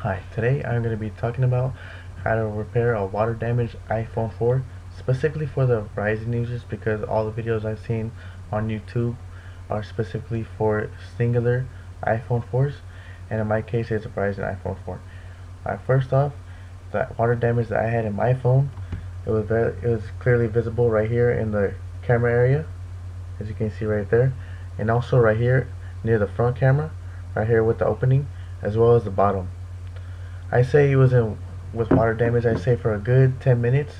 Hi, today I'm going to be talking about how to repair a water damaged iPhone 4, specifically for the Verizon users because all the videos I've seen on YouTube are specifically for singular iPhone 4s, and in my case it's a Verizon iPhone 4. First off, the water damage that I had in my phone, it was clearly visible right here in the camera area, as you can see right there, and also right here near the front camera, right here with the opening, as well as the bottom. I say it was in with water damage. I say for a good 10 minutes,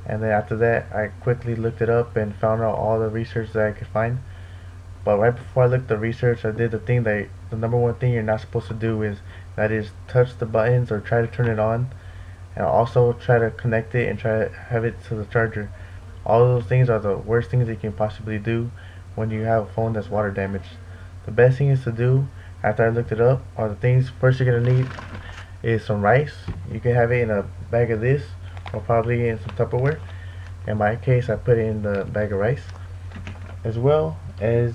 and then after that, I quickly looked it up and found out all the research that I could find. But right before I looked the research, I did the number one thing you're not supposed to do is that is touch the buttons or try to turn it on, and also try to connect it and try to have it to the charger. All of those things are the worst things you can possibly do when you have a phone that's water damaged. The best thing is to do after I looked it up are the things first you're gonna need is some rice. You can have it in a bag of this or probably in some Tupperware. In my case, I put it in the bag of rice. As well as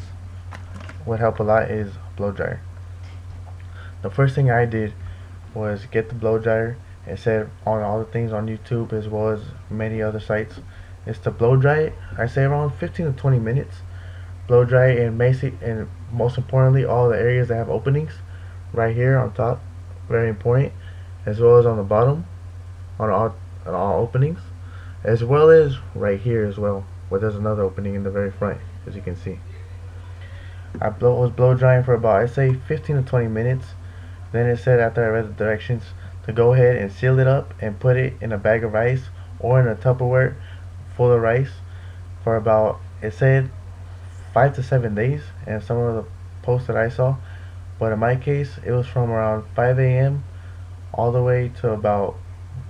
what helped a lot is a blow dryer. The first thing I did was get the blow dryer and said on all the things on YouTube as well as many other sites is to blow dry it. I say around 15 to 20 minutes. Blow dry it and and most importantly all the areas that have openings right here on top, very important, as well as on the bottom on all openings, as well as right here as well where there's another opening in the very front, as you can see. Was blow drying for about I say 15 to 20 minutes. Then it said after I read the directions to go ahead and seal it up and put it in a bag of rice or in a Tupperware full of rice for about, it said 5 to 7 days, and some of the posts that I saw, but in my case it was from around 5 a.m. all the way to about,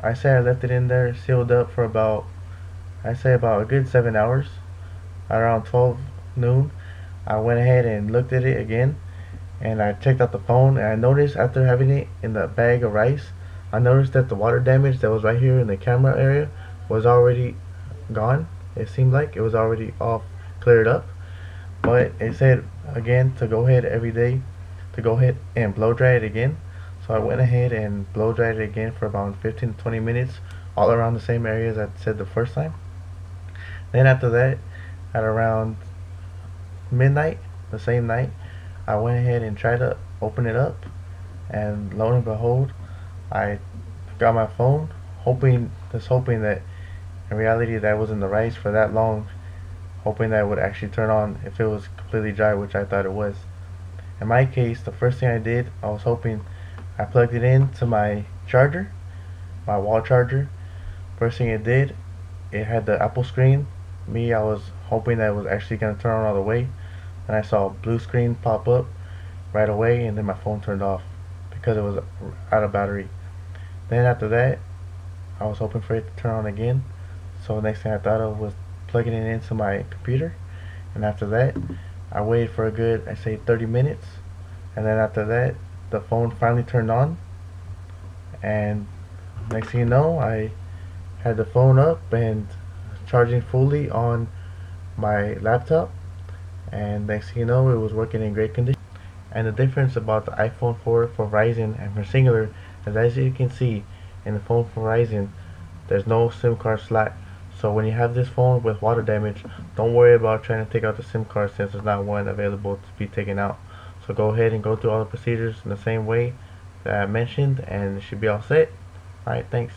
I say I left it in there sealed up for about, I say about a good 7 hours. Around 12 noon I went ahead and looked at it again, and I checked out the phone, and I noticed after having it in the bag of rice, I noticed that the water damage that was right here in the camera area was already gone. It seemed like it was already all cleared up, but it said again to go ahead every day to go ahead and blow dry it again. So I went ahead and blow dried it again for about 15 to 20 minutes all around the same areas I said the first time. Then after that, at around midnight the same night, I went ahead and tried to open it up, and lo and behold, I got my phone, hoping that in reality that was in the rice for that long, hoping that it would actually turn on if it was completely dry, which I thought it was. In my case, the first thing I did, I was hoping, I plugged it in to my charger, my wall charger. First thing it did, it had the Apple screen. I was hoping that it was actually going to turn on all the way, and I saw a blue screen pop up right away, and then my phone turned off because it was out of battery. Then after that, I was hoping for it to turn on again. So the next thing I thought of was plugging it into my computer, and after that, I waited for a good, I say 30 minutes, and then after that, the phone finally turned on, and next thing you know, I had the phone up and charging fully on my laptop, and next thing you know, it was working in great condition. And the difference about the iPhone 4 for Verizon and for Singular is, as you can see, in the phone for Verizon, there's no SIM card slot. So when you have this phone with water damage, don't worry about trying to take out the SIM card since there's not one available to be taken out. So go ahead and go through all the procedures in the same way that I mentioned, and it should be all set. Alright, thanks.